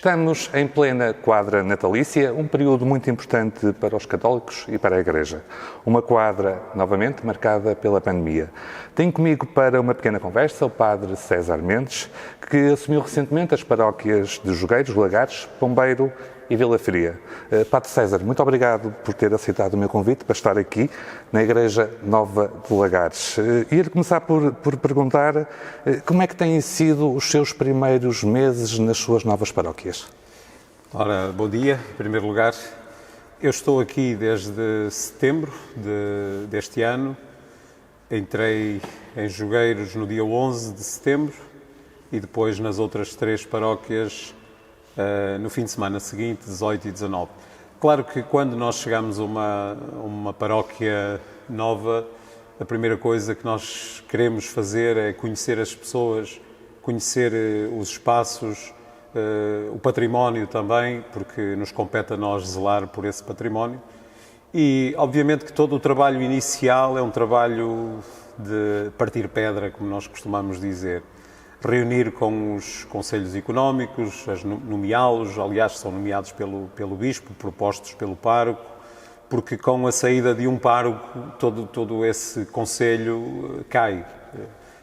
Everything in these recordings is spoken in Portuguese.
Estamos em plena quadra natalícia, um período muito importante para os católicos e para a Igreja. Uma quadra, novamente, marcada pela pandemia. Tenho comigo para uma pequena conversa o Padre César Mendes, que assumiu recentemente as paróquias de Jogueiros, Lagares, Pombeiro e Vila Fria. Padre César, muito obrigado por ter aceitado o meu convite para estar aqui na Igreja Nova de Lagares. Ia começar por perguntar como é que têm sido os seus primeiros meses nas suas novas paróquias? Ora, bom dia. Em primeiro lugar, eu estou aqui desde setembro deste ano. Entrei em Jogueiros no dia 11 de setembro e depois nas outras três paróquias no fim de semana seguinte, 18 e 19. Claro que quando nós chegamos a uma paróquia nova, a primeira coisa que nós queremos fazer é conhecer as pessoas, conhecer os espaços, o património também, porque nos compete a nós zelar por esse património. E, obviamente, que todo o trabalho inicial é um trabalho de partir pedra, como nós costumamos dizer. Reunir com os conselhos económicos, nomeá-los, aliás, são nomeados pelo bispo, propostos pelo pároco, porque com a saída de um pároco, todo esse conselho cai.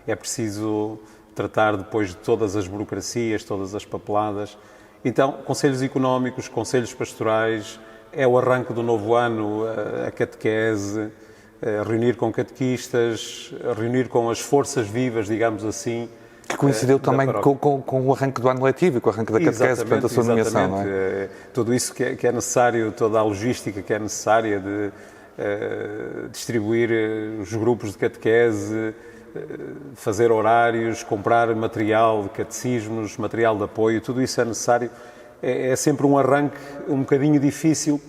É preciso tratar depois de todas as burocracias, todas as papeladas. Então, conselhos económicos, conselhos pastorais, é o arranque do novo ano, a catequese, reunir com catequistas, reunir com as forças vivas, digamos assim. Que coincidiu também com o arranque do ano letivo e com o arranque da catequese, portanto, a sua nomeação, não é? Tudo isso que é necessário, toda a logística que é necessária de distribuir os grupos de catequese, fazer horários, comprar material de catecismos, material de apoio, tudo isso é necessário. É sempre um arranque um bocadinho difícil,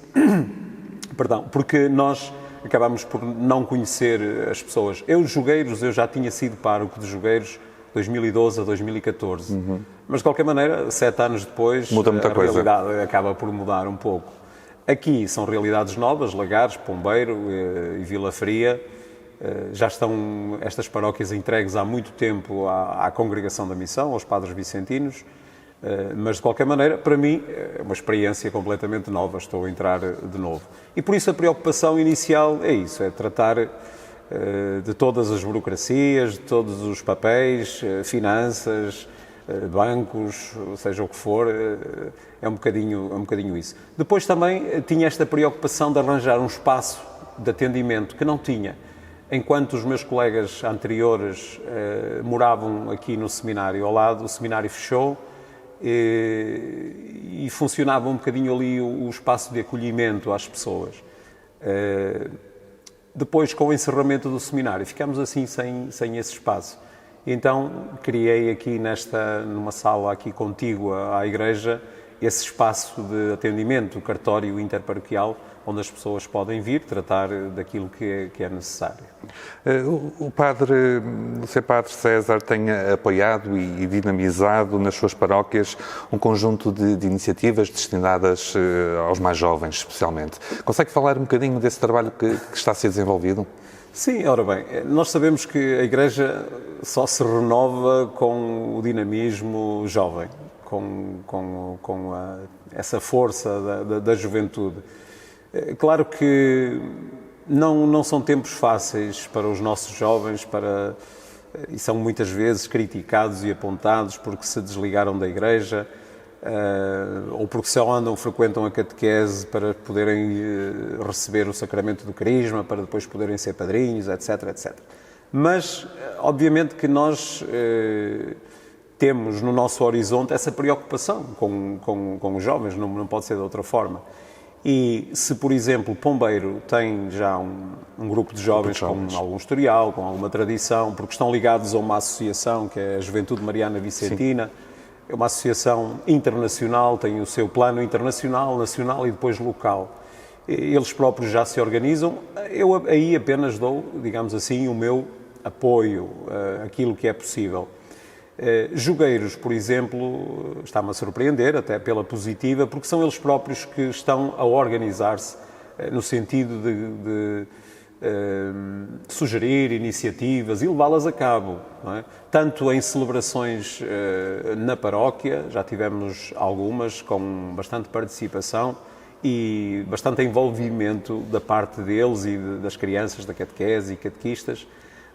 perdão, porque nós acabamos por não conhecer as pessoas. Eu já tinha sido pároco de Jogueiros 2012 a 2014. Mas, de qualquer maneira, 7 anos depois, a realidade acaba por mudar um pouco. Aqui são realidades novas, Lagares, Pombeiro e Vila Fria. Já estão estas paróquias entregues há muito tempo à Congregação da Missão, aos padres vicentinos. Mas, de qualquer maneira, para mim, é uma experiência completamente nova. Estou a entrar de novo. E, por isso, a preocupação inicial é isso, é tratar de todas as burocracias, de todos os papéis, finanças, bancos, seja o que for, é um bocadinho isso. Depois também tinha esta preocupação de arranjar um espaço de atendimento que não tinha. Enquanto os meus colegas anteriores moravam aqui no seminário ao lado, o seminário fechou e funcionava um bocadinho ali o espaço de acolhimento às pessoas. Depois, com o encerramento do seminário, ficámos assim sem esse espaço. Então, criei aqui numa sala aqui contígua à igreja, esse espaço de atendimento, o cartório interparoquial, onde as pessoas podem vir tratar daquilo que é necessário. O Sr. Padre César tem apoiado e dinamizado nas suas paróquias um conjunto de iniciativas destinadas aos mais jovens, especialmente. Consegue falar um bocadinho desse trabalho que está a ser desenvolvido? Sim, ora bem, nós sabemos que a Igreja só se renova com o dinamismo jovem, com essa força da juventude. Claro que não são tempos fáceis para os nossos jovens e são muitas vezes criticados e apontados porque se desligaram da Igreja ou porque só frequentam a catequese para poderem receber o sacramento do Crisma, para depois poderem ser padrinhos, etc, etc. Mas, obviamente que nós temos no nosso horizonte essa preocupação com os jovens, não pode ser de outra forma. E se, por exemplo, Pombeiro tem já um grupo de jovens com algum historial, com alguma tradição, porque estão ligados a uma associação que é a Juventude Mariana Vicentina. Sim. É uma associação internacional, tem o seu plano internacional, nacional e depois local. Eles próprios já se organizam. Eu aí apenas dou, digamos assim, o meu apoio, aquilo que é possível. Jogueiros, por exemplo, está-me a surpreender, até pela positiva, porque são eles próprios que estão a organizar-se no sentido sugerir iniciativas e levá-las a cabo, não é? Tanto em celebrações na paróquia, já tivemos algumas com bastante participação e bastante envolvimento da parte deles e das crianças, da catequese e catequistas,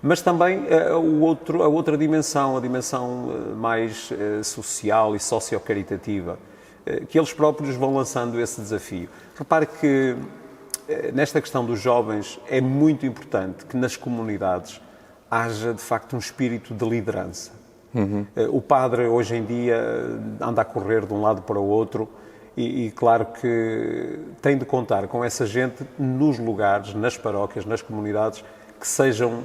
mas também a outra dimensão, a dimensão mais social e socio-caritativa, que eles próprios vão lançando esse desafio. Repare que nesta questão dos jovens é muito importante que nas comunidades haja de facto um espírito de liderança. O padre hoje em dia anda a correr de um lado para o outro e claro que tem de contar com essa gente nos lugares, nas paróquias, nas comunidades, que sejam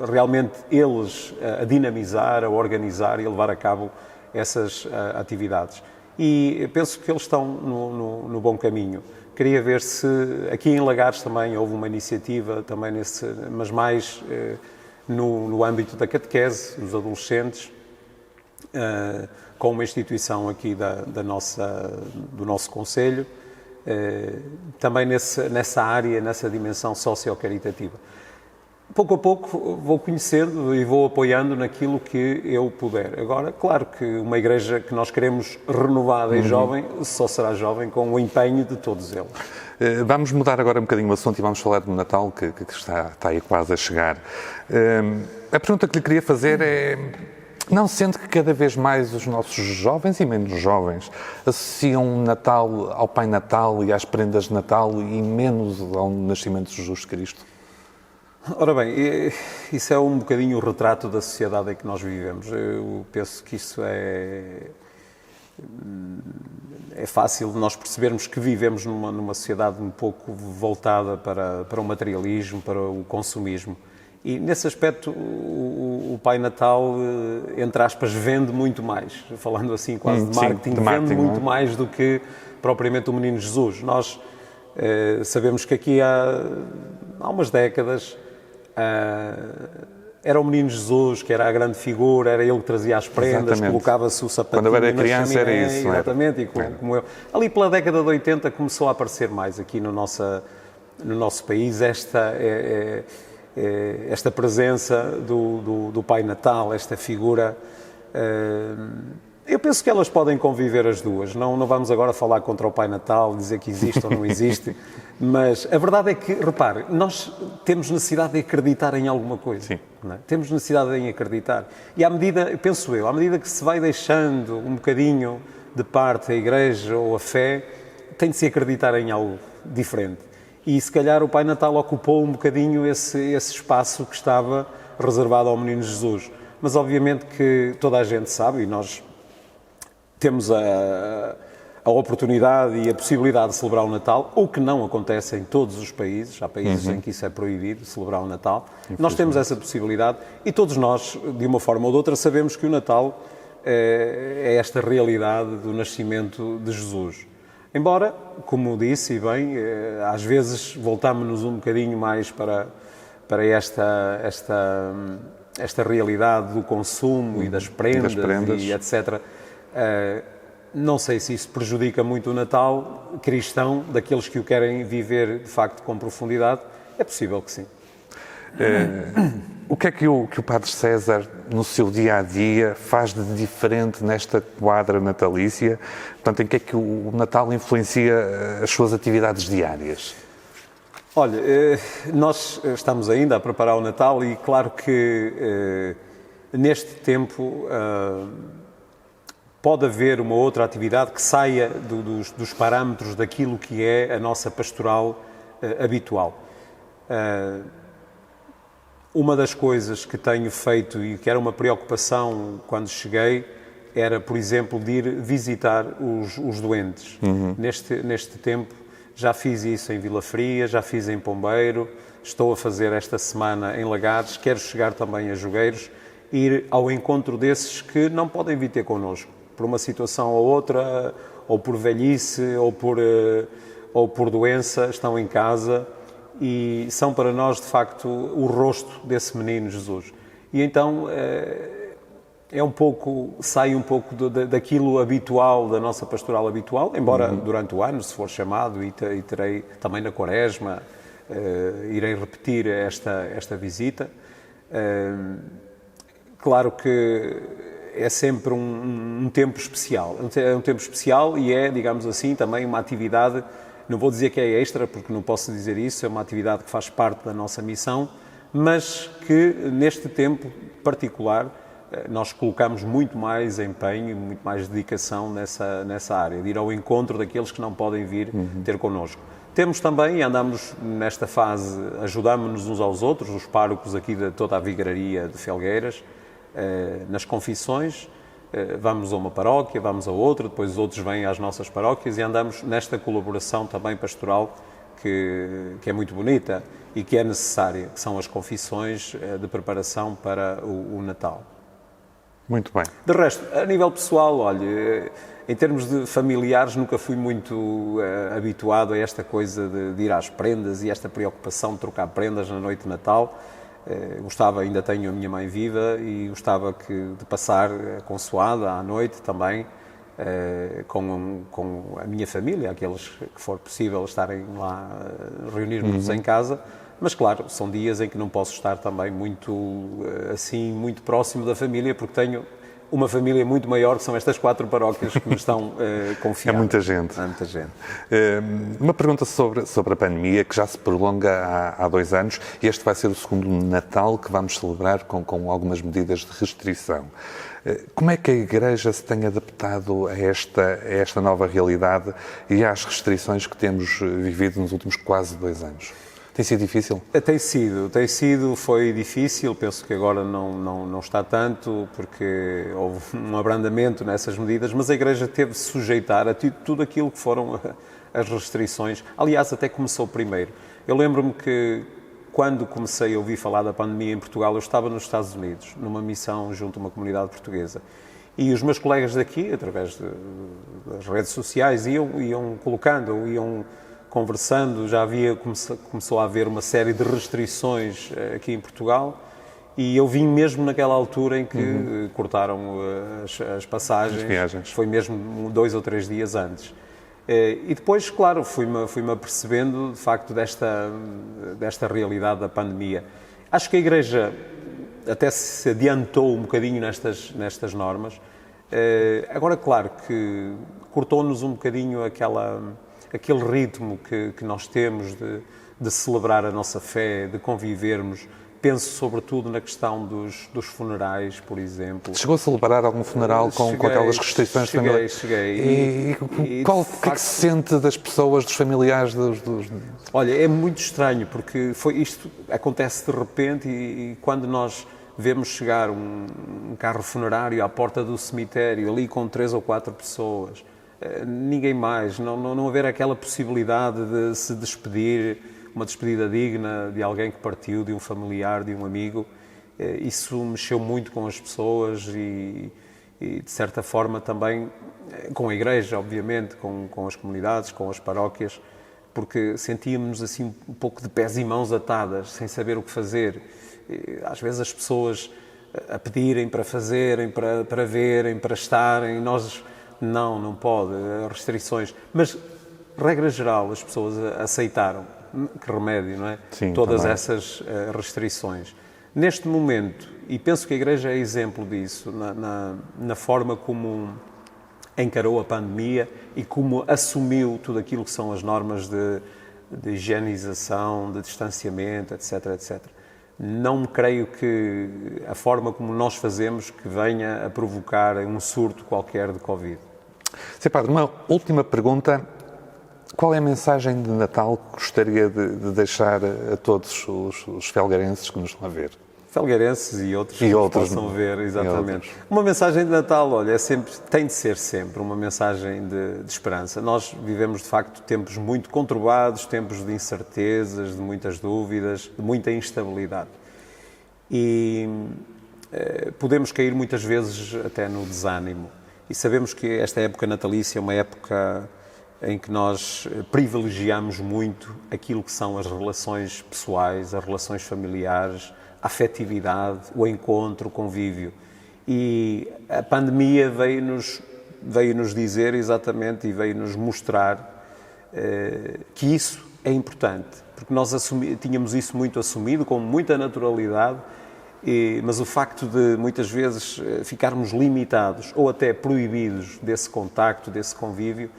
realmente eles a dinamizar, a organizar e a levar a cabo essas atividades. E penso que eles estão no bom caminho. Queria ver se aqui em Lagares também houve uma iniciativa, também mas mais no âmbito da catequese, dos adolescentes, com uma instituição aqui do nosso concelho, também nessa área, nessa dimensão socio-caritativa. Pouco a pouco vou conhecendo e vou apoiando naquilo que eu puder. Agora, claro que uma igreja que nós queremos renovada e jovem, só será jovem com o empenho de todos eles. Vamos mudar agora um bocadinho o assunto e vamos falar do Natal, que está aí quase a chegar. A pergunta que lhe queria fazer é: não sente que cada vez mais os nossos jovens e menos jovens associam o Natal ao Pai Natal e às prendas de Natal e menos ao nascimento de Jesus Cristo? Ora bem, isso é um bocadinho o retrato da sociedade em que nós vivemos. Eu penso que isso é fácil nós percebermos que vivemos numa sociedade um pouco voltada para o materialismo, para o consumismo. E nesse aspecto o Pai Natal, entre aspas, vende muito mais. Falando assim quase de marketing, vende muito mais do que propriamente o Menino Jesus. Nós sabemos que aqui há umas décadas era o Menino Jesus, que era a grande figura, era ele que trazia as prendas, colocava-se o sapatinho. Quando eu era criança era isso. Exatamente, como eu. Ali pela década de 80 começou a aparecer mais aqui no nosso país esta presença do Pai Natal, esta figura. Eu penso que elas podem conviver as duas. Não vamos agora falar contra o Pai Natal, dizer que existe ou não existe, mas a verdade é que, repare, nós temos necessidade de acreditar em alguma coisa. Sim. Não é? Temos necessidade em acreditar. E à medida que se vai deixando um bocadinho de parte a Igreja ou a fé, tem de se acreditar em algo diferente. E se calhar o Pai Natal ocupou um bocadinho esse espaço que estava reservado ao Menino Jesus. Mas obviamente que toda a gente sabe, e nós temos a oportunidade e a possibilidade de celebrar o Natal, o que não acontece em todos os países. Há países em que isso é proibido, celebrar o Natal. Nós temos essa possibilidade e todos nós, de uma forma ou de outra, sabemos que o Natal é esta realidade do nascimento de Jesus. Embora, como disse, e bem, às vezes voltamos-nos um bocadinho mais para esta realidade do consumo e das prendas. E etc. Não sei se isso prejudica muito o Natal cristão, daqueles que o querem viver de facto com profundidade. É possível que sim. O que é que o Padre César, no seu dia-a-dia, faz de diferente nesta quadra natalícia? Portanto, em que é que o Natal influencia as suas atividades diárias? Olha, nós estamos ainda a preparar o Natal e claro que neste tempo pode haver uma outra atividade que saia dos parâmetros daquilo que é a nossa pastoral habitual. Uma das coisas que tenho feito e que era uma preocupação quando cheguei era, por exemplo, de ir visitar os doentes. Neste tempo já fiz isso em Vila Fria, já fiz em Pombeiro, estou a fazer esta semana em Lagares, quero chegar também a Jogueiros, ir ao encontro desses que não podem vir ter connosco, por uma situação ou outra, ou por velhice, ou por doença, estão em casa e são para nós, de facto, o rosto desse menino Jesus. E então sai um pouco daquilo habitual, da nossa pastoral habitual, embora durante o ano, se for chamado, e terei também na Quaresma, irei repetir esta visita. Claro que é sempre um tempo especial. É um tempo especial e é, digamos assim, também uma atividade, não vou dizer que é extra, porque não posso dizer isso, é uma atividade que faz parte da nossa missão, mas que neste tempo particular nós colocamos muito mais empenho, muito mais dedicação nessa área, de ir ao encontro daqueles que não podem vir ter connosco. Temos também, andamos nesta fase, ajudamos-nos uns aos outros, os párocos aqui de toda a vigararia de Felgueiras, nas confissões, vamos a uma paróquia, vamos a outra, depois os outros vêm às nossas paróquias e andamos nesta colaboração também pastoral que é muito bonita e que é necessária, que são as confissões de preparação para o Natal. Muito bem. De resto, a nível pessoal, olha, em termos de familiares, nunca fui muito habituado a esta coisa de ir às prendas e esta preocupação de trocar prendas na noite de Natal. Gostava, ainda tenho a minha mãe viva e gostava de passar a consoada à noite também com a minha família, aqueles que for possível estarem lá, reunirmos em casa. Mas, claro, são dias em que não posso estar também muito próximo da família, porque tenho uma família muito maior, que são estas 4 paróquias que me estão confiadas. É muita gente. É muita gente. Uma pergunta sobre a pandemia, que já se prolonga há 2 anos, e este vai ser o segundo Natal que vamos celebrar com algumas medidas de restrição. Como é que a Igreja se tem adaptado a esta nova realidade e às restrições que temos vivido nos últimos quase 2 anos? Tem sido difícil? Tem sido, foi difícil, penso que agora não está tanto, porque houve um abrandamento nessas medidas, mas a Igreja teve de se sujeitar a tudo aquilo que foram as restrições. Aliás, até começou primeiro. Eu lembro-me que, quando comecei a ouvir falar da pandemia em Portugal, eu estava nos Estados Unidos, numa missão junto a uma comunidade portuguesa. E os meus colegas daqui, através das redes sociais, iam colocando, iam conversando, começou a haver uma série de restrições aqui em Portugal e eu vim mesmo naquela altura em que cortaram as passagens, foi mesmo 2 ou 3 dias antes. E depois, claro, fui-me apercebendo, de facto, desta realidade da pandemia. Acho que a Igreja até se adiantou um bocadinho nestas normas. Agora, claro, que cortou-nos um bocadinho aquele ritmo que nós temos de celebrar a nossa fé, de convivermos. Penso sobretudo na questão dos funerais, por exemplo. Chegou a celebrar algum funeral com aquelas restrições familiares? Cheguei. E o que é que se sente das pessoas, dos familiares? Olha, é muito estranho, porque isto acontece de repente e quando nós vemos chegar um carro funerário à porta do cemitério, ali com 3 ou 4 pessoas, ninguém mais, não haver aquela possibilidade de se despedir, uma despedida digna de alguém que partiu, de um familiar, de um amigo, isso mexeu muito com as pessoas e de certa forma também com a Igreja, obviamente, com as comunidades, com as paróquias, porque sentíamos assim um pouco de pés e mãos atadas, sem saber o que fazer. Às vezes as pessoas a pedirem para fazerem, para verem, para estarem, nós não pode, restrições. Mas, regra geral, as pessoas aceitaram. Que remédio, não é? Sim, todas também. Essas restrições. Neste momento, e penso que a Igreja é exemplo disso, na forma como encarou a pandemia e como assumiu tudo aquilo que são as normas de higienização, de distanciamento, etc, etc. Não creio que a forma como nós fazemos que venha a provocar um surto qualquer de Covid. Sr. Padre, uma última pergunta. Qual é a mensagem de Natal que gostaria de deixar a todos os felgueirenses que nos estão a ver? Felgueirenses e outros que possam ver, exatamente. Uma mensagem de Natal, olha, tem de ser sempre uma mensagem de esperança. Nós vivemos, de facto, tempos muito conturbados, tempos de incertezas, de muitas dúvidas, de muita instabilidade. E podemos cair muitas vezes até no desânimo. E sabemos que esta época natalícia é uma época em que nós privilegiamos muito aquilo que são as relações pessoais, as relações familiares, a afetividade, o encontro, o convívio. E a pandemia veio-nos dizer exatamente e veio-nos mostrar que isso é importante. porque nós tínhamos isso muito assumido, com muita naturalidade, mas o facto de muitas vezes ficarmos limitados ou até proibidos desse contacto, desse convívio,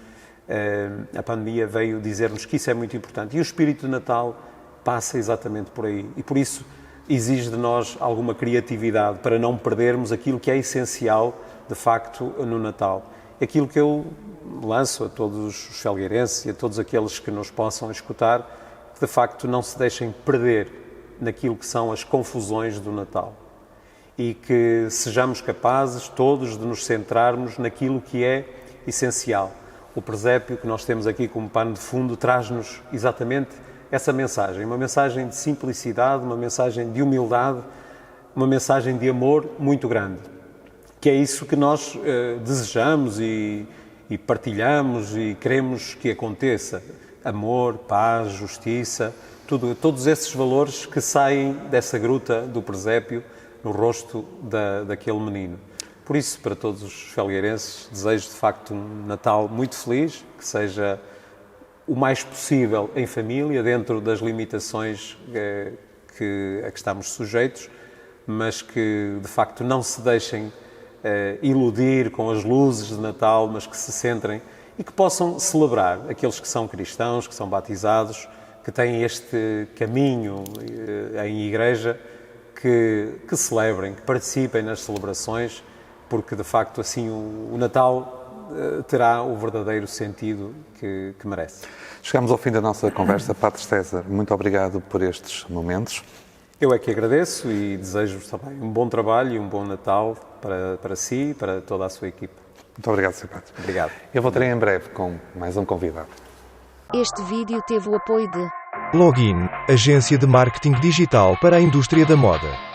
a pandemia veio dizer-nos que isso é muito importante. E o espírito de Natal passa exatamente por aí. E por isso exige de nós alguma criatividade para não perdermos aquilo que é essencial, de facto, no Natal. Aquilo que eu lanço a todos os felgueirenses e a todos aqueles que nos possam escutar, que de facto não se deixem perder naquilo que são as confusões do Natal. E que sejamos capazes todos de nos centrarmos naquilo que é essencial. O presépio que nós temos aqui como pano de fundo traz-nos exatamente essa mensagem, uma mensagem de simplicidade, uma mensagem de humildade, uma mensagem de amor muito grande, que é isso que nós desejamos e partilhamos e queremos que aconteça. Amor, paz, justiça, todos esses valores que saem dessa gruta do presépio no rosto daquele menino. Por isso, para todos os felgueirenses, desejo de facto um Natal muito feliz, que seja o mais possível em família, dentro das limitações a que estamos sujeitos, mas que de facto não se deixem iludir com as luzes de Natal, mas que se centrem e que possam celebrar aqueles que são cristãos, que são batizados, que têm este caminho em igreja, que celebrem, que participem nas celebrações, porque de facto assim o Natal terá o verdadeiro sentido que merece. Chegamos ao fim da nossa conversa. Padre César, muito obrigado por estes momentos. Eu é que agradeço e desejo-vos também um bom trabalho e um bom Natal para si e para toda a sua equipa. Muito obrigado, Sr. Padre. Obrigado. Eu voltarei em breve com mais um convidado. Este vídeo teve o apoio de Login, agência de marketing digital para a indústria da moda.